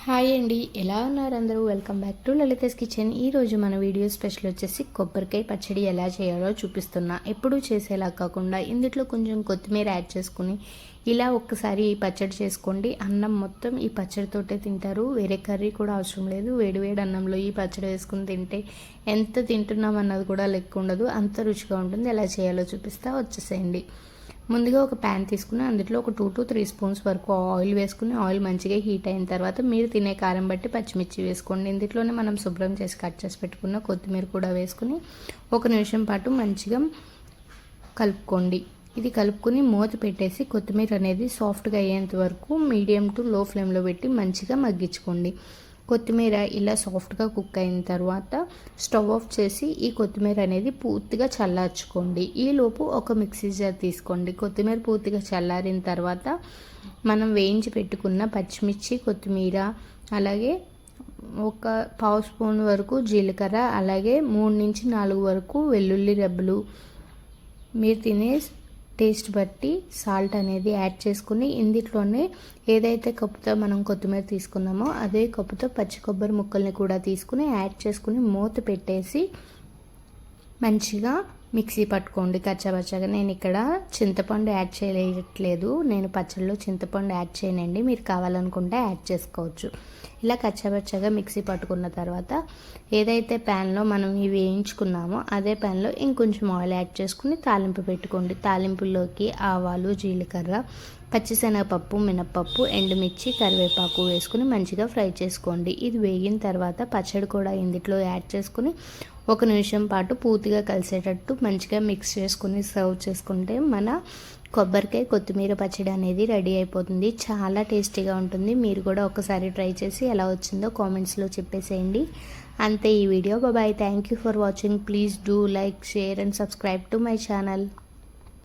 Hi అండి, ఎలా ఉన్నారు అందరూ? Welcome back to Lalitha's kitchen. ఈరోజు మన వీడియో స్పెషల్ వచ్చేసి కొబ్బరికాయ పచ్చడి ఎలా చేయాలో చూపిస్తున్నా. ఎప్పుడూ చేసేలా కాకుండా ఇందులో కొంచెం కొత్తిమీర యాడ్ చేసుకుని ఇలా ఒక్కసారి ఈ పచ్చడి చేసుకోండి. అన్నం మొత్తం ఈ పచ్చడితోటే తింటారు, వేరే కర్రీ కూడా అవసరం లేదు. వేడివేడి అన్నంలో ఈ పచ్చడి వేసుకుని తింటే ఎంత తింటున్నాం అన్నది కూడా లెక్క ఉండదు, అంత రుచిగా ఉంటుంది. ఎలా చేయాలో చూపిస్తా, వచ్చేసేయండి. ముందుగా ఒక ప్యాన్ తీసుకుని అందులో ఒక 2 to 3 స్పూన్స్ వరకు ఆయిల్ వేసుకుని ఆయిల్ మంచిగా హీట్ అయిన తర్వాత మీరు తినే కారం బట్టి పచ్చిమిర్చి వేసుకోండి. ఇందులోనే మనం శుభ్రం చేసి కట్ చేసి పెట్టుకున్న కొత్తిమీర కూడా వేసుకుని 1 నిమిషం పాటు మంచిగా కలుపుకోండి. ఇది కలుపుకుని మూత పెట్టేసి కొత్తిమీర అనేది సాఫ్ట్గా అయ్యేంత వరకు మీడియం టు లో ఫ్లేమ్లో పెట్టి మంచిగా మగ్గించుకోండి. కొత్తిమీర ఇలా సాఫ్ట్గా కుక్ అయిన తర్వాత స్టవ్ ఆఫ్ చేసి ఈ కొత్తిమీర అనేది పూర్తిగా చల్లార్చుకోండి. ఈలోపు ఒక మిక్సీ జార్ తీసుకోండి. కొత్తిమీర పూర్తిగా చల్లారిన తర్వాత మనం వేయించి పెట్టుకున్న పచ్చిమిర్చి, కొత్తిమీర, అలాగే ఒక పావు స్పూన్ వరకు జీలకర్ర, అలాగే 3 నుంచి 4 వరకు వెల్లుల్లి రెబ్బలు, మీరు తినే టేస్ట్ బట్టి సాల్ట్ అనేది యాడ్ చేసుకుని ఇందులోనే ఏదైతే కప్పుతో మనం కొత్తిమీర తీసుకున్నామో అదే కప్పుతో పచ్చి కొబ్బరి ముక్కల్ని కూడా తీసుకుని యాడ్ చేసుకుని మూత పెట్టేసి మంచిగా మిక్సీ పట్టుకోండి కచ్చాపచ్చాగా. నేను ఇక్కడ చింతపండు యాడ్ చేయట్లేదు, నేను పచ్చడిలో చింతపండు యాడ్ చేయనండి, మీరు కావాలనుకుంటే యాడ్ చేసుకోవచ్చు. ఇలా కచ్చాపచ్చాగా మిక్సీ పట్టుకున్న తర్వాత ఏదైతే ప్యాన్లో మనం ఇవి వేయించుకున్నామో అదే ప్యాన్లో ఇంకొంచెం ఆయిల్ యాడ్ చేసుకుని తాలింపు పెట్టుకోండి. తాలింపులోకి ఆవాలు, జీలకర్ర, పచ్చిశనగపప్పు, మినప్పప్పు, ఎండుమిర్చి, కరివేపాకు వేసుకుని మంచిగా ఫ్రై చేసుకోండి. ఇది వేగిన తర్వాత పచ్చడి కూడా ఇందులో యాడ్ చేసుకుని 1 నిమిషం పాటు పూర్తిగా కలిసేటట్టు మంచిగా మిక్స్ చేసుకుని సర్వ్ చేసుకుంటే మన కొబ్బరికాయ కొత్తిమీర పచ్చడి అనేది రెడీ అయిపోతుంది. చాలా టేస్టీగా ఉంటుంది. మీరు కూడా ఒకసారి ట్రై చేసి ఎలా వచ్చిందో కామెంట్స్లో చెప్పేసేయండి. అంతే ఈ వీడియో. Bye. Thank you for watching. Please do like, share and subscribe to my channel.